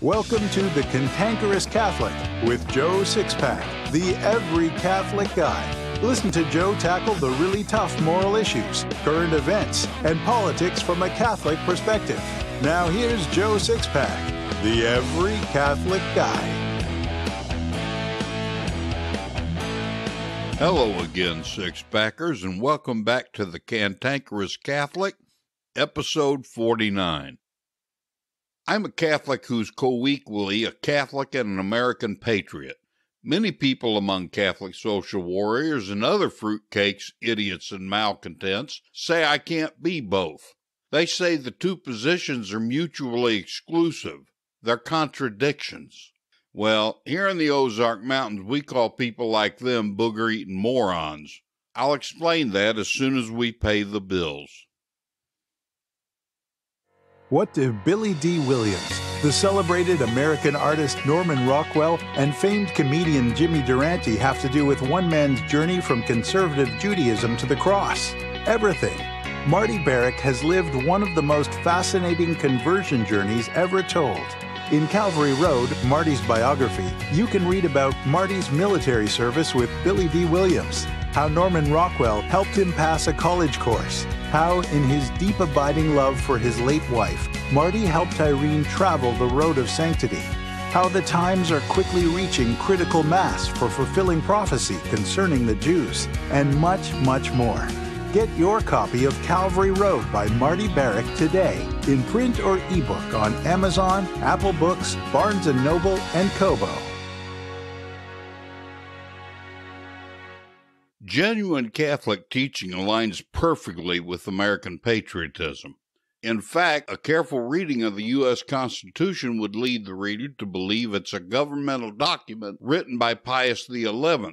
Welcome to the Cantankerous Catholic with Joe Sixpack, the every Catholic guy. Listen to Joe tackle the really tough moral issues, current events, and politics from a Catholic perspective. Now here's Joe Sixpack, the every Catholic guy. Hello again, Sixpackers, and welcome back to the Cantankerous Catholic, episode 49. I'm a Catholic who's co-equally a Catholic and an American patriot. Many people among Catholic social warriors and other fruitcakes, idiots, and malcontents say I can't be both. They say the two positions are mutually exclusive. They're contradictions. Well, here in the Ozark Mountains, we call people like them booger-eating morons. I'll explain that as soon as we pay the bills. What do Billy D. Williams, the celebrated American artist Norman Rockwell, and famed comedian Jimmy Durante have to do with one man's journey from conservative Judaism to the cross? Everything. Marty Barrick has lived one of the most fascinating conversion journeys ever told. In Calvary Road, Marty's biography, you can read about Marty's military service with Billy D. Williams, how Norman Rockwell helped him pass a college course, how, in his deep abiding love for his late wife, Marty helped Irene travel the road of sanctity, how the times are quickly reaching critical mass for fulfilling prophecy concerning the Jews, and much, much more. Get your copy of Calvary Road by Marty Barrick today, in print or ebook on Amazon, Apple Books, Barnes & Noble, and Kobo. Genuine Catholic teaching aligns perfectly with American patriotism. In fact, a careful reading of the U.S. Constitution would lead the reader to believe it's a governmental document written by Pius XI,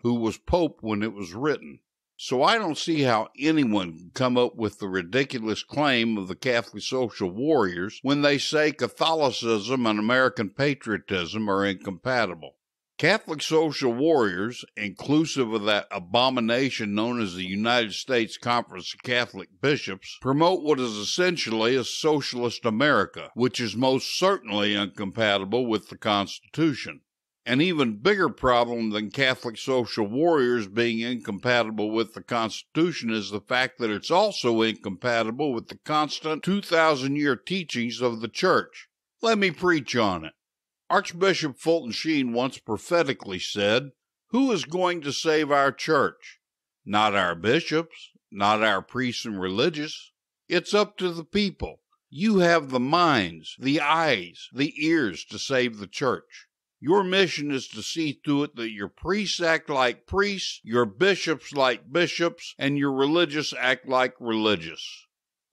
who was Pope when it was written. So I don't see how anyone can come up with the ridiculous claim of the Catholic social warriors when they say Catholicism and American patriotism are incompatible. Catholic social warriors, inclusive of that abomination known as the United States Conference of Catholic Bishops, promote what is essentially a socialist America, which is most certainly incompatible with the Constitution. An even bigger problem than Catholic social warriors being incompatible with the Constitution is the fact that it's also incompatible with the constant 2,000-year teachings of the Church. Let me preach on it. Archbishop Fulton Sheen once prophetically said, "Who is going to save our church? Not our bishops, not our priests and religious. It's up to the people. You have the minds, the eyes, the ears to save the church. Your mission is to see to it that your priests act like priests, your bishops like bishops, and your religious act like religious."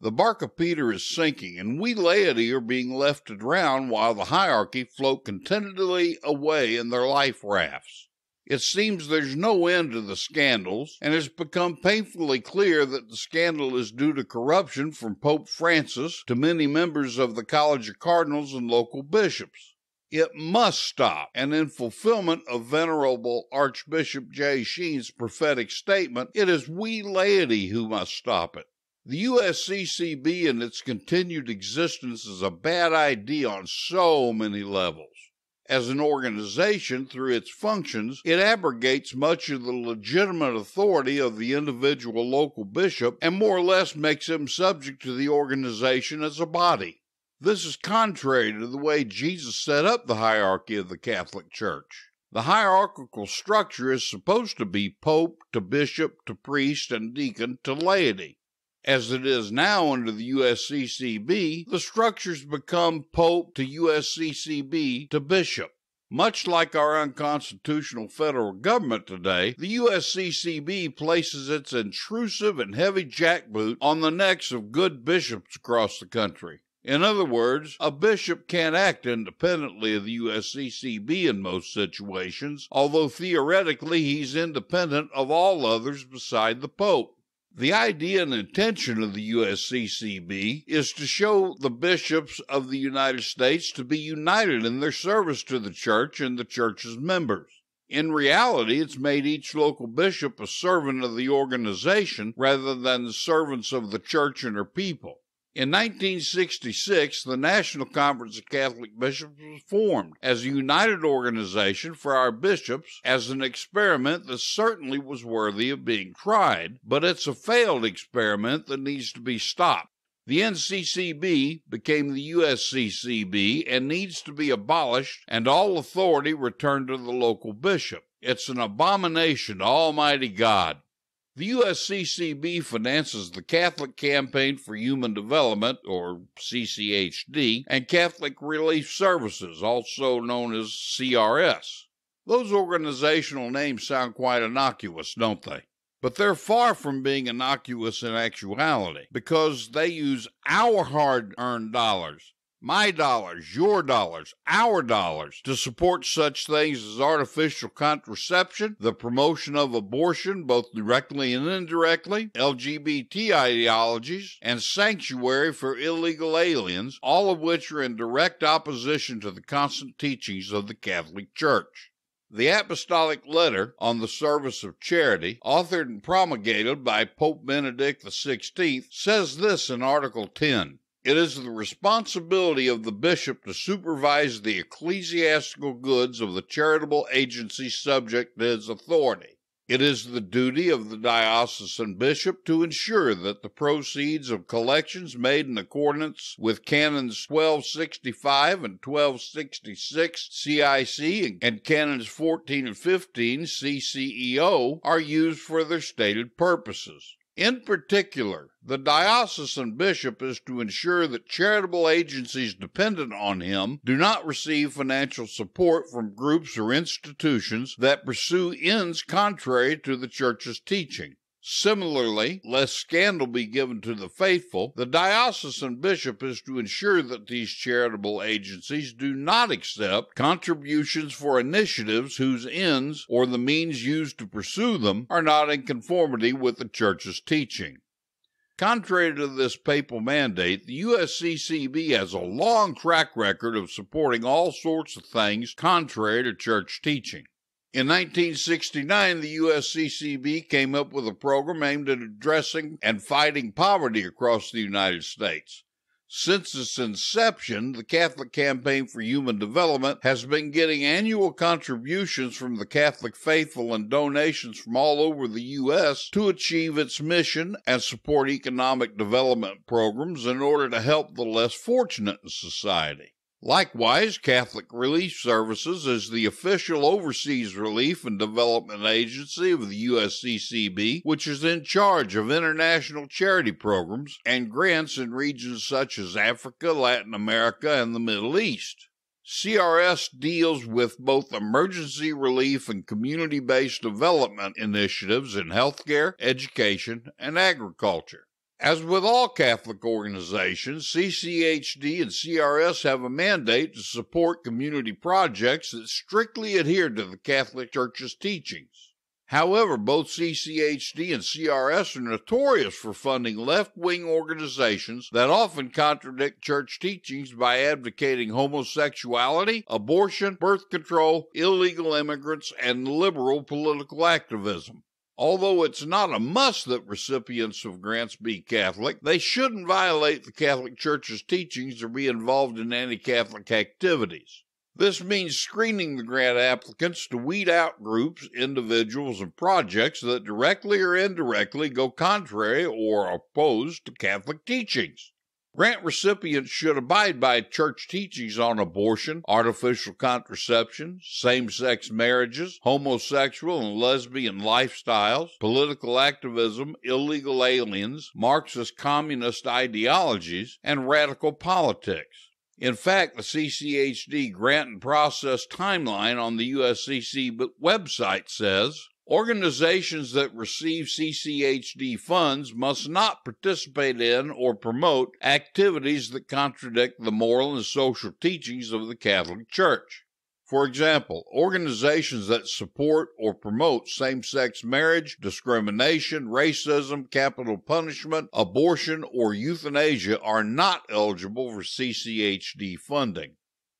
The bark of Peter is sinking, and we laity are being left to drown while the hierarchy float contentedly away in their life rafts. It seems there's no end to the scandals, and it's become painfully clear that the scandal is due to corruption from Pope Francis to many members of the College of Cardinals and local bishops. It must stop, and in fulfillment of Venerable Archbishop J. Sheen's prophetic statement, it is we laity who must stop it. The USCCB and its continued existence is a bad idea on so many levels. As an organization, through its functions, it abrogates much of the legitimate authority of the individual local bishop and more or less makes him subject to the organization as a body. This is contrary to the way Jesus set up the hierarchy of the Catholic Church. The hierarchical structure is supposed to be pope to bishop to priest and deacon to laity. As it is now under the USCCB, the structures become pope to USCCB to bishop. Much like our unconstitutional federal government today, the USCCB places its intrusive and heavy jackboot on the necks of good bishops across the country. In other words, a bishop can't act independently of the USCCB in most situations, although theoretically he's independent of all others beside the Pope. The idea and intention of the USCCB is to show the bishops of the United States to be united in their service to the Church and the Church's members. In reality, it's made each local bishop a servant of the organization rather than the servants of the Church and her people. In 1966, the National Conference of Catholic Bishops was formed as a united organization for our bishops as an experiment that certainly was worthy of being tried, but it's a failed experiment that needs to be stopped. The NCCB became the USCCB and needs to be abolished and all authority returned to the local bishop. It's an abomination to Almighty God. The USCCB finances the Catholic Campaign for Human Development, or CCHD, and Catholic Relief Services, also known as CRS. Those organizational names sound quite innocuous, don't they? But they're far from being innocuous in actuality, because they use our hard-earned dollars, my dollars, your dollars, our dollars, to support such things as artificial contraception, the promotion of abortion, both directly and indirectly, LGBT ideologies, and sanctuary for illegal aliens, all of which are in direct opposition to the constant teachings of the Catholic Church. The Apostolic Letter on the Service of Charity, authored and promulgated by Pope Benedict XVI, says this in Article 10. It is the responsibility of the bishop to supervise the ecclesiastical goods of the charitable agency subject to his authority. It is the duty of the diocesan bishop to ensure that the proceeds of collections made in accordance with Canons 1265 and 1266 CIC and Canons 14 and 15 CCEO are used for their stated purposes. In particular, the diocesan bishop is to ensure that charitable agencies dependent on him do not receive financial support from groups or institutions that pursue ends contrary to the Church's teaching. Similarly, lest scandal be given to the faithful, the diocesan bishop is to ensure that these charitable agencies do not accept contributions for initiatives whose ends or the means used to pursue them are not in conformity with the Church's teaching. Contrary to this papal mandate, the USCCB has a long track record of supporting all sorts of things contrary to Church teaching. In 1969, the USCCB came up with a program aimed at addressing and fighting poverty across the United States. Since its inception, the Catholic Campaign for Human Development has been getting annual contributions from the Catholic faithful and donations from all over the U.S. to achieve its mission and support economic development programs in order to help the less fortunate in society. Likewise, Catholic Relief Services is the official overseas relief and development agency of the USCCB, which is in charge of international charity programs and grants in regions such as Africa, Latin America, and the Middle East. CRS deals with both emergency relief and community-based development initiatives in healthcare, education, and agriculture. As with all Catholic organizations, CCHD and CRS have a mandate to support community projects that strictly adhere to the Catholic Church's teachings. However, both CCHD and CRS are notorious for funding left-wing organizations that often contradict Church teachings by advocating homosexuality, abortion, birth control, illegal immigrants, and liberal political activism. Although it's not a must that recipients of grants be Catholic, they shouldn't violate the Catholic Church's teachings or be involved in anti-Catholic activities. This means screening the grant applicants to weed out groups, individuals, and projects that directly or indirectly go contrary or opposed to Catholic teachings. Grant recipients should abide by Church teachings on abortion, artificial contraception, same-sex marriages, homosexual and lesbian lifestyles, political activism, illegal aliens, Marxist communist ideologies, and radical politics. In fact, the CCHD grant and process timeline on the USCC website says, organizations that receive CCHD funds must not participate in or promote activities that contradict the moral and social teachings of the Catholic Church. For example, organizations that support or promote same-sex marriage, discrimination, racism, capital punishment, abortion, or euthanasia are not eligible for CCHD funding.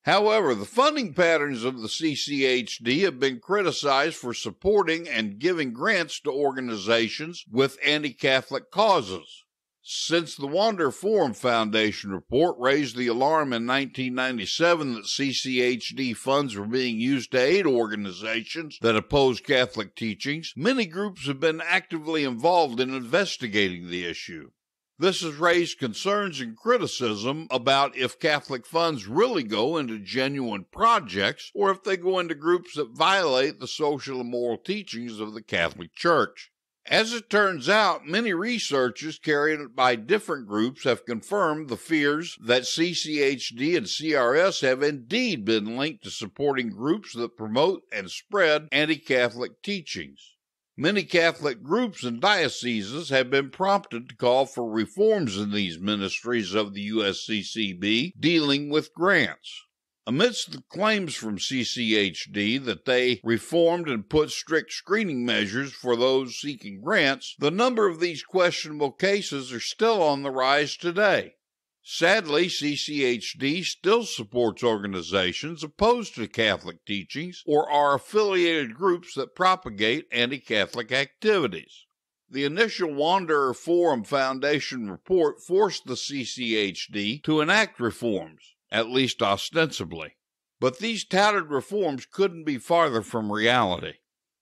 However, the funding patterns of the CCHD have been criticized for supporting and giving grants to organizations with anti-Catholic causes. Since the Wander Forum Foundation report raised the alarm in 1997 that CCHD funds were being used to aid organizations that oppose Catholic teachings, many groups have been actively involved in investigating the issue. This has raised concerns and criticism about if Catholic funds really go into genuine projects or if they go into groups that violate the social and moral teachings of the Catholic Church. As it turns out, many researches carried by different groups have confirmed the fears that CCHD and CRS have indeed been linked to supporting groups that promote and spread anti-Catholic teachings. Many Catholic groups and dioceses have been prompted to call for reforms in these ministries of the USCCB dealing with grants. Amidst the claims from CCHD that they reformed and put strict screening measures for those seeking grants, the number of these questionable cases are still on the rise today. Sadly, CCHD still supports organizations opposed to Catholic teachings or are affiliated groups that propagate anti-Catholic activities. The initial Wanderer Forum Foundation report forced the CCHD to enact reforms, at least ostensibly. But these touted reforms couldn't be farther from reality.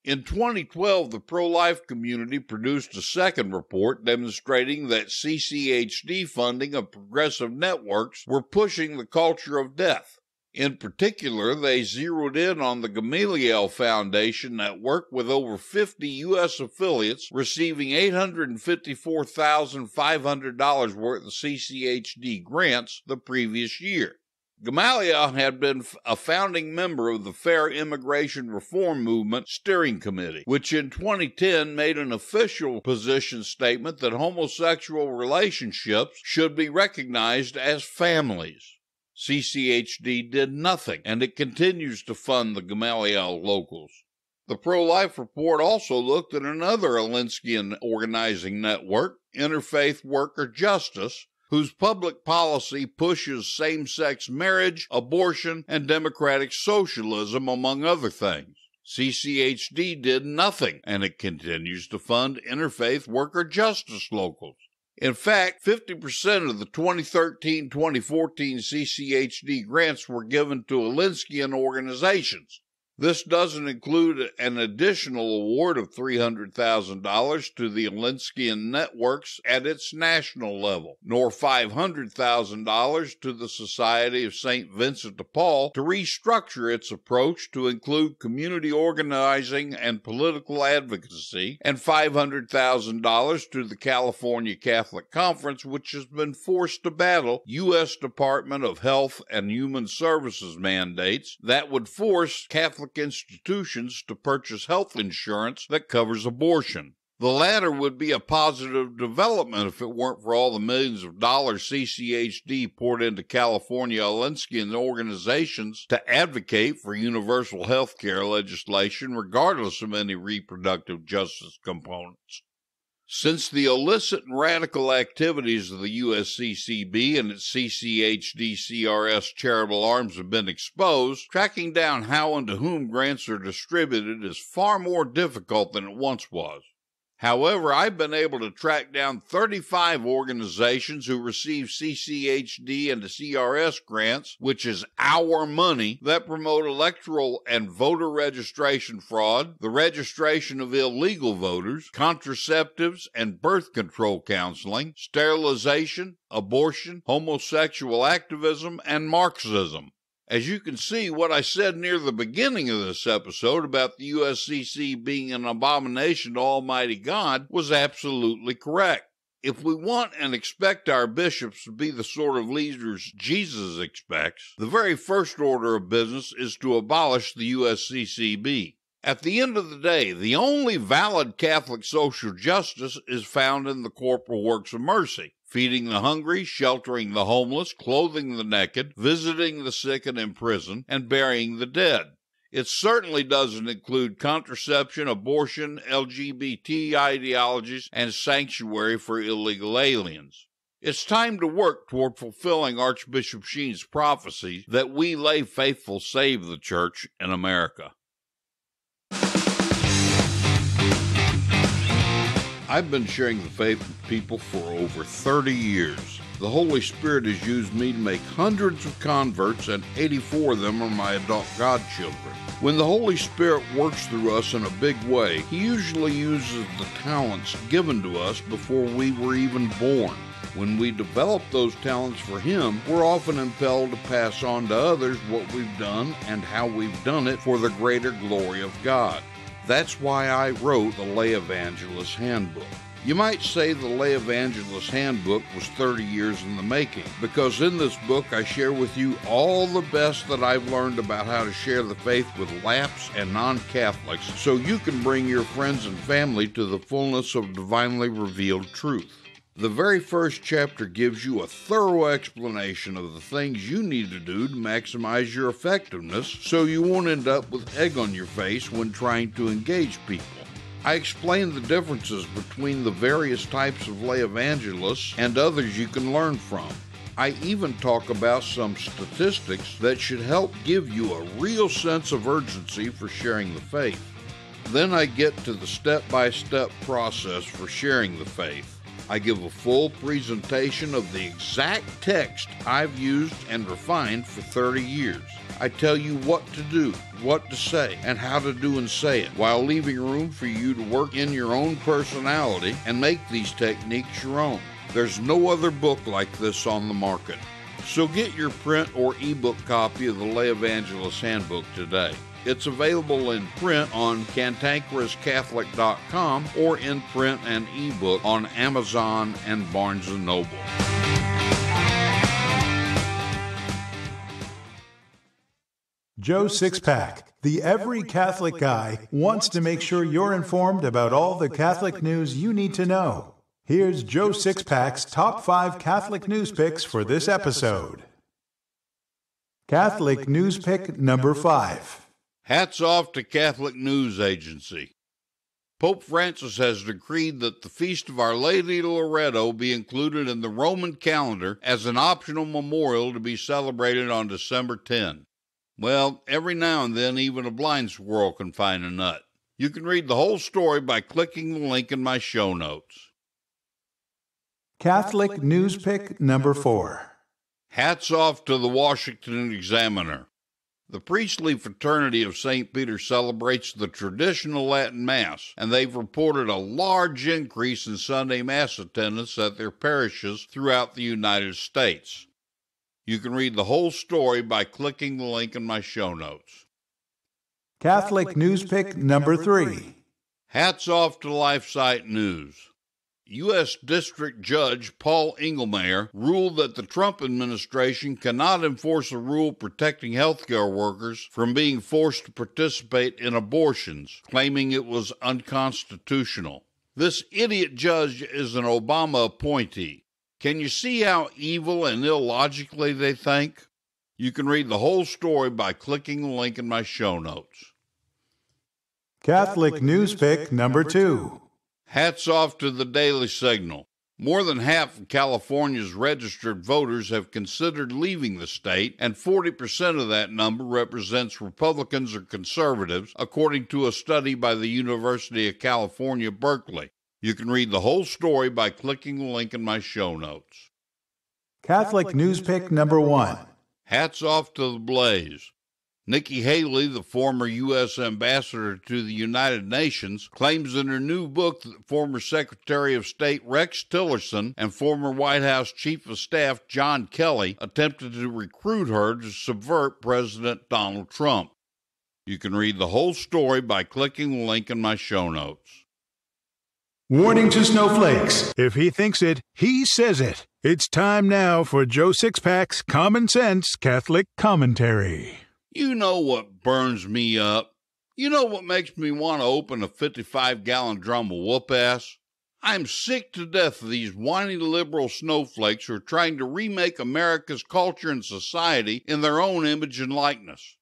In 2012, the pro-life community produced a second report demonstrating that CCHD funding of progressive networks were pushing the culture of death. In particular, they zeroed in on the Gamaliel Foundation network with over 50 U.S. affiliates receiving $854,500 worth of CCHD grants the previous year. Gamaliel had been a founding member of the Fair Immigration Reform Movement Steering Committee, which in 2010 made an official position statement that homosexual relationships should be recognized as families. CCHD did nothing, and it continues to fund the Gamaliel locals. The pro-life report also looked at another Alinskyan organizing network, Interfaith Worker Justice, whose public policy pushes same-sex marriage, abortion, and democratic socialism, among other things. CCHD did nothing, and it continues to fund Interfaith Worker Justice locals. In fact, 50% of the 2013-2014 CCHD grants were given to Alinskyan organizations. This doesn't include an additional award of $300,000 to the Alinskyan networks at its national level, nor $500,000 to the Society of St. Vincent de Paul to restructure its approach to include community organizing and political advocacy, and $500,000 to the California Catholic Conference, which has been forced to battle U.S. Department of Health and Human Services mandates that would force Catholic institutions to purchase health insurance that covers abortion. The latter would be a positive development if it weren't for all the millions of dollars CCHD poured into California Alinskyan organizations to advocate for universal health care legislation regardless of any reproductive justice components. Since the illicit and radical activities of the USCCB and its CCHD-CRS charitable arms have been exposed, tracking down how and to whom grants are distributed is far more difficult than it once was. However, I've been able to track down 35 organizations who receive CCHD and the CRS grants, which is our money, that promote electoral and voter registration fraud, the registration of illegal voters, contraceptives and birth control counseling, sterilization, abortion, homosexual activism, and Marxism. As you can see, what I said near the beginning of this episode about the USCC being an abomination to Almighty God was absolutely correct. If we want and expect our bishops to be the sort of leaders Jesus expects, the very first order of business is to abolish the USCCB. At the end of the day, the only valid Catholic social justice is found in the corporal works of mercy. Feeding the hungry, sheltering the homeless, clothing the naked, visiting the sick and in prison, and burying the dead. It certainly doesn't include contraception, abortion, LGBT ideologies, and sanctuary for illegal aliens. It's time to work toward fulfilling Archbishop Sheen's prophecy that we lay faithful save the Church in America. I've been sharing the faith with people for over 30 years. The Holy Spirit has used me to make hundreds of converts, and 84 of them are my adult godchildren. When the Holy Spirit works through us in a big way, He usually uses the talents given to us before we were even born. When we develop those talents for Him, we're often impelled to pass on to others what we've done and how we've done it for the greater glory of God. That's why I wrote the Lay Evangelist Handbook. You might say the Lay Evangelist Handbook was 30 years in the making, because in this book I share with you all the best that I've learned about how to share the faith with lapsed and non-Catholics, so you can bring your friends and family to the fullness of divinely revealed truth. The very first chapter gives you a thorough explanation of the things you need to do to maximize your effectiveness so you won't end up with egg on your face when trying to engage people. I explain the differences between the various types of lay evangelists and others you can learn from. I even talk about some statistics that should help give you a real sense of urgency for sharing the faith. Then I get to the step-by-step process for sharing the faith. I give a full presentation of the exact text I've used and refined for 30 years. I tell you what to do, what to say, and how to do and say it, while leaving room for you to work in your own personality and make these techniques your own. There's no other book like this on the market. So get your print or ebook copy of the Lay Evangelist Handbook today. It's available in print on CantankerousCatholic.com or in print and ebook on Amazon and Barnes & Noble. Joe Sixpack, the Every Catholic Guy, wants to make sure you're informed about all the Catholic news you need to know. Here's Joe Sixpack's top 5 Catholic news picks for this episode. Catholic news pick number 5. Hats off to Catholic News Agency. Pope Francis has decreed that the Feast of Our Lady of Loretto be included in the Roman calendar as an optional memorial to be celebrated on December 10. Well, every now and then even a blind squirrel can find a nut. You can read the whole story by clicking the link in my show notes. Catholic news pick number 4. Hats off to the Washington Examiner. The priestly fraternity of St. Peter celebrates the traditional Latin Mass, and they've reported a large increase in Sunday Mass attendance at their parishes throughout the United States. You can read the whole story by clicking the link in my show notes. Catholic news pick number 3. Hats off to LifeSite News. U.S. District Judge Paul Engelmayer ruled that the Trump administration cannot enforce a rule protecting healthcare workers from being forced to participate in abortions, claiming it was unconstitutional. This idiot judge is an Obama appointee. Can you see how evil and illogically they think? You can read the whole story by clicking the link in my show notes. Catholic news pick number 2. Hats off to the Daily Signal. More than half of California's registered voters have considered leaving the state, and 40% of that number represents Republicans or conservatives, according to a study by the University of California, Berkeley. You can read the whole story by clicking the link in my show notes. Catholic news pick number 1. Hats off to the Blaze. Nikki Haley, the former U.S. ambassador to the United Nations, claims in her new book that former Secretary of State Rex Tillerson and former White House Chief of Staff John Kelly attempted to recruit her to subvert President Donald Trump. You can read the whole story by clicking the link in my show notes. Warning to snowflakes. If he thinks it, he says it. It's time now for Joe Sixpack's Common Sense Catholic Commentary. You know what burns me up? You know what makes me want to open a 55-gallon drum of whoop-ass? I'm sick to death of these whiny liberal snowflakes who are trying to remake America's culture and society in their own image and likeness.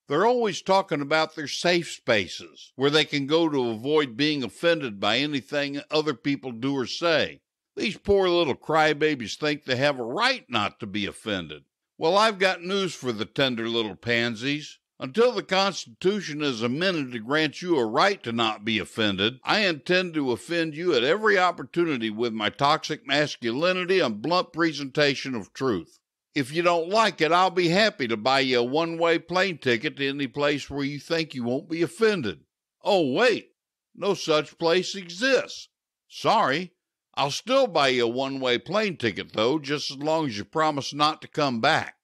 They're always talking about their safe spaces, where they can go to avoid being offended by anything other people do or say. These poor little crybabies think they have a right not to be offended. Well, I've got news for the tender little pansies. Until the Constitution is amended to grant you a right to not be offended, I intend to offend you at every opportunity with my toxic masculinity and blunt presentation of truth. If you don't like it, I'll be happy to buy you a one-way plane ticket to any place where you think you won't be offended. Oh, wait, no such place exists. Sorry, I'll still buy you a one-way plane ticket, though, just as long as you promise not to come back.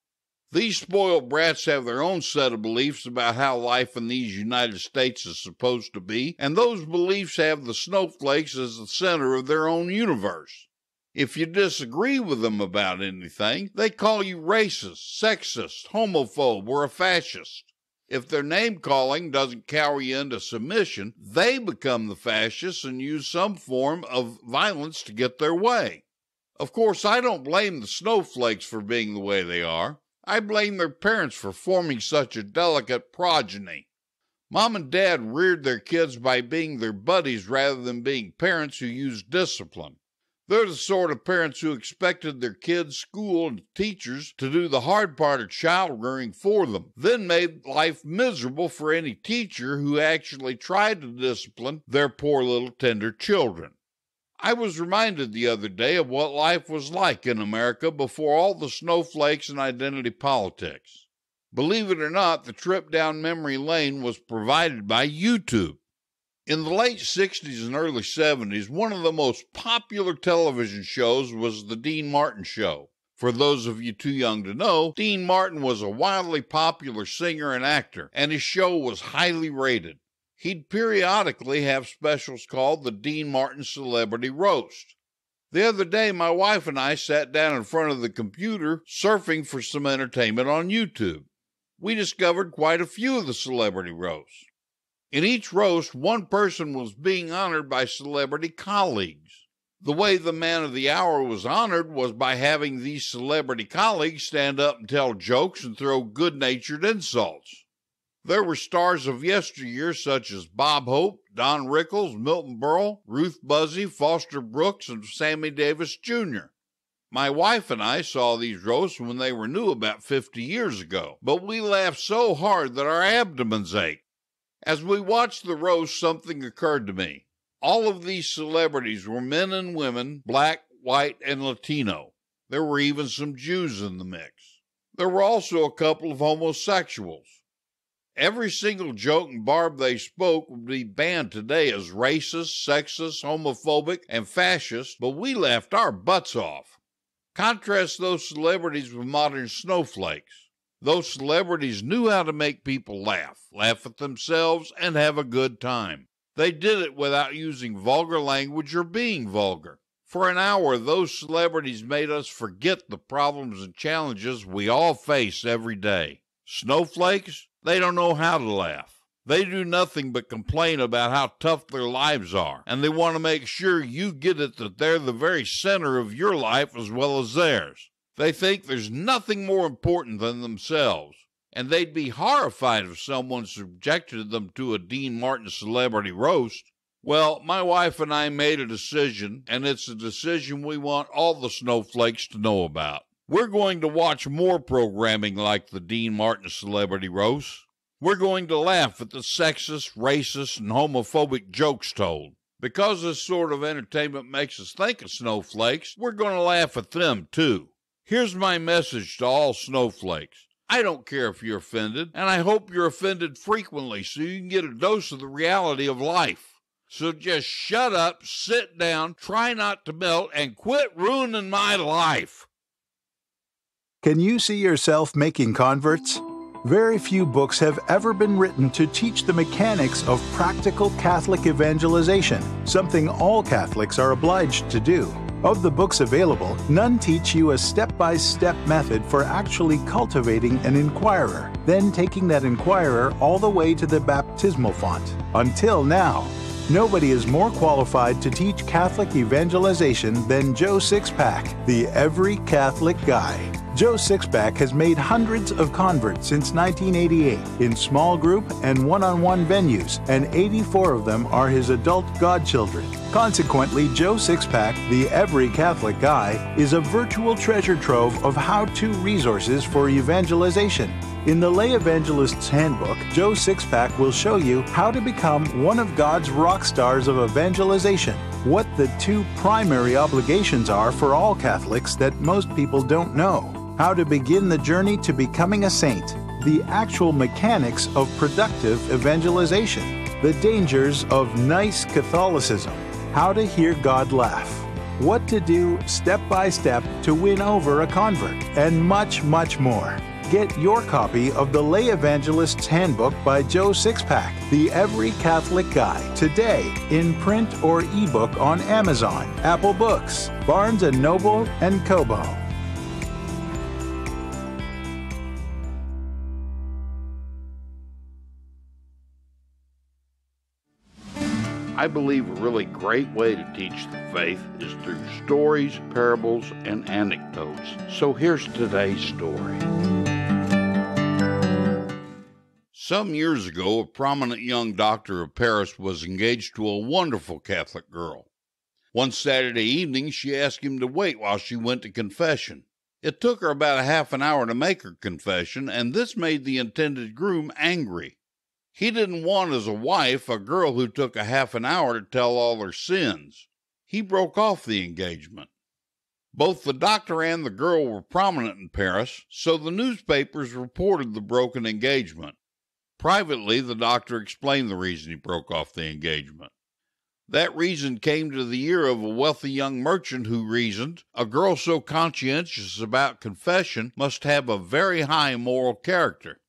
These spoiled brats have their own set of beliefs about how life in these United States is supposed to be, and those beliefs have the snowflakes as the center of their own universe. If you disagree with them about anything, they call you racist, sexist, homophobe, or a fascist. If their name-calling doesn't cower you into submission, they become the fascists and use some form of violence to get their way. Of course, I don't blame the snowflakes for being the way they are. I blame their parents for forming such a delicate progeny. Mom and Dad reared their kids by being their buddies rather than being parents who used discipline. They're the sort of parents who expected their kids, school, and teachers to do the hard part of child rearing for them, then made life miserable for any teacher who actually tried to discipline their poor little tender children. I was reminded the other day of what life was like in America before all the snowflakes and identity politics. Believe it or not, the trip down memory lane was provided by YouTube. In the late 60s and early 70s, one of the most popular television shows was The Dean Martin Show. For those of you too young to know, Dean Martin was a wildly popular singer and actor, and his show was highly rated. He'd periodically have specials called the Dean Martin Celebrity Roast. The other day, my wife and I sat down in front of the computer surfing for some entertainment on YouTube. We discovered quite a few of the celebrity roasts. In each roast, one person was being honored by celebrity colleagues. The way the man of the hour was honored was by having these celebrity colleagues stand up and tell jokes and throw good-natured insults. There were stars of yesteryear such as Bob Hope, Don Rickles, Milton Berle, Ruth Buzzy, Foster Brooks, and Sammy Davis Jr. My wife and I saw these roasts when they were new about 50 years ago, but we laughed so hard that our abdomens ached. As we watched the roast, something occurred to me. All of these celebrities were men and women, black, white, and Latino. There were even some Jews in the mix. There were also a couple of homosexuals. Every single joke and barb they spoke would be banned today as racist, sexist, homophobic, and fascist, but we laughed our butts off. Contrast those celebrities with modern snowflakes. Those celebrities knew how to make people laugh at themselves, and have a good time. They did it without using vulgar language or being vulgar. For an hour, those celebrities made us forget the problems and challenges we all face every day. Snowflakes? They don't know how to laugh. They do nothing but complain about how tough their lives are, and they want to make sure you get it that they're the very center of your life as well as theirs. They think there's nothing more important than themselves, and they'd be horrified if someone subjected them to a Dean Martin celebrity roast. Well, my wife and I made a decision, and it's a decision we want all the snowflakes to know about. We're going to watch more programming like the Dean Martin Celebrity Roast. We're going to laugh at the sexist, racist, and homophobic jokes told. Because this sort of entertainment makes us think of snowflakes, we're going to laugh at them too. Here's my message to all snowflakes. I don't care if you're offended, and I hope you're offended frequently so you can get a dose of the reality of life. So just shut up, sit down, try not to melt, and quit ruining my life. Can you see yourself making converts? Very few books have ever been written to teach the mechanics of practical Catholic evangelization, something all Catholics are obliged to do. Of the books available, none teach you a step-by-step method for actually cultivating an inquirer, then taking that inquirer all the way to the baptismal font. Until now, nobody is more qualified to teach Catholic evangelization than Joe Sixpack, the Every Catholic Guy. Joe Sixpack has made hundreds of converts since 1988 in small group and one-on-one venues, and 84 of them are his adult godchildren. Consequently, Joe Sixpack, the Every Catholic Guy, is a virtual treasure trove of how-to resources for evangelization. In the Lay Evangelist's Handbook, Joe Sixpack will show you how to become one of God's rock stars of evangelization, what the two primary obligations are for all Catholics that most people don't know, how to begin the journey to becoming a saint, the actual mechanics of productive evangelization, the dangers of nice Catholicism, how to hear God laugh, what to do step by step to win over a convert, and much, much more. Get your copy of the Lay Evangelist's Handbook by Joe Sixpack, the Every Catholic Guide, today in print or ebook on Amazon, Apple Books, Barnes & Noble, and Kobo. I believe a really great way to teach the faith is through stories, parables, and anecdotes. So here's today's story. Some years ago, a prominent young doctor of Paris was engaged to a wonderful Catholic girl. One Saturday evening, she asked him to wait while she went to confession. It took her about a half an hour to make her confession, and this made the intended groom angry. He didn't want as a wife a girl who took a half an hour to tell all her sins. He broke off the engagement. Both the doctor and the girl were prominent in Paris, so the newspapers reported the broken engagement. Privately, the doctor explained the reason he broke off the engagement. That reason came to the ear of a wealthy young merchant who reasoned, a girl so conscientious about confession must have a very high moral character.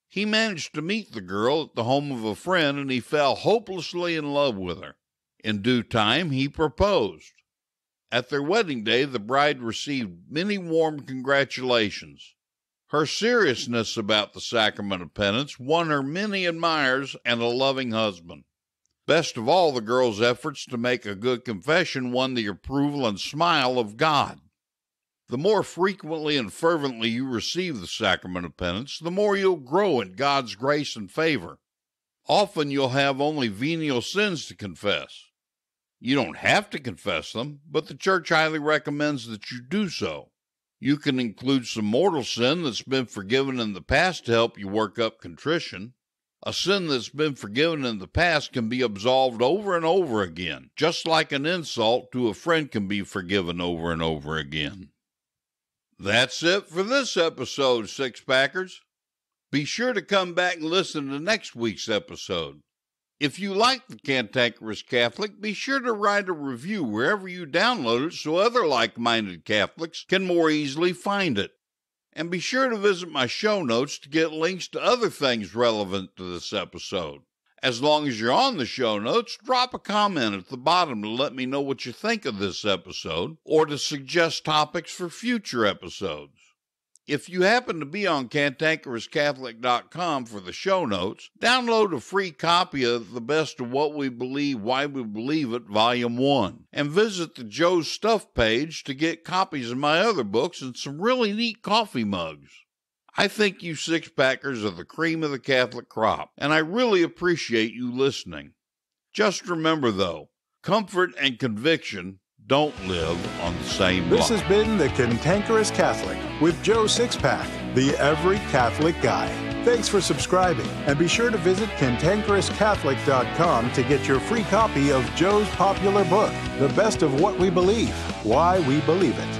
He managed to meet the girl at the home of a friend, and he fell hopelessly in love with her. In due time, he proposed. At their wedding day, the bride received many warm congratulations. Her seriousness about the sacrament of penance won her many admirers and a loving husband. Best of all, the girl's efforts to make a good confession won the approval and smile of God. The more frequently and fervently you receive the sacrament of penance, the more you'll grow in God's grace and favor. Often you'll have only venial sins to confess. You don't have to confess them, but the Church highly recommends that you do so. You can include some mortal sin that's been forgiven in the past to help you work up contrition. A sin that's been forgiven in the past can be absolved over and over again, just like an insult to a friend can be forgiven over and over again. That's it for this episode, Sixpackers. Be sure to come back and listen to next week's episode. If you like the Cantankerous Catholic, be sure to write a review wherever you download it so other like-minded Catholics can more easily find it. And be sure to visit my show notes to get links to other things relevant to this episode. As long as you're on the show notes, drop a comment at the bottom to let me know what you think of this episode or to suggest topics for future episodes. If you happen to be on CantankerousCatholic.com for the show notes, download a free copy of The Best of What We Believe, Why We Believe It, Volume 1, and visit the Joe's Stuff page to get copies of my other books and some really neat coffee mugs. I think you six-packers are the cream of the Catholic crop, and I really appreciate you listening. Just remember, though, comfort and conviction don't live on the same block. This has been the Cantankerous Catholic with Joe Sixpack, the Every Catholic Guy. Thanks for subscribing, and be sure to visit CantankerousCatholic.com to get your free copy of Joe's popular book, The Best of What We Believe, Why We Believe It.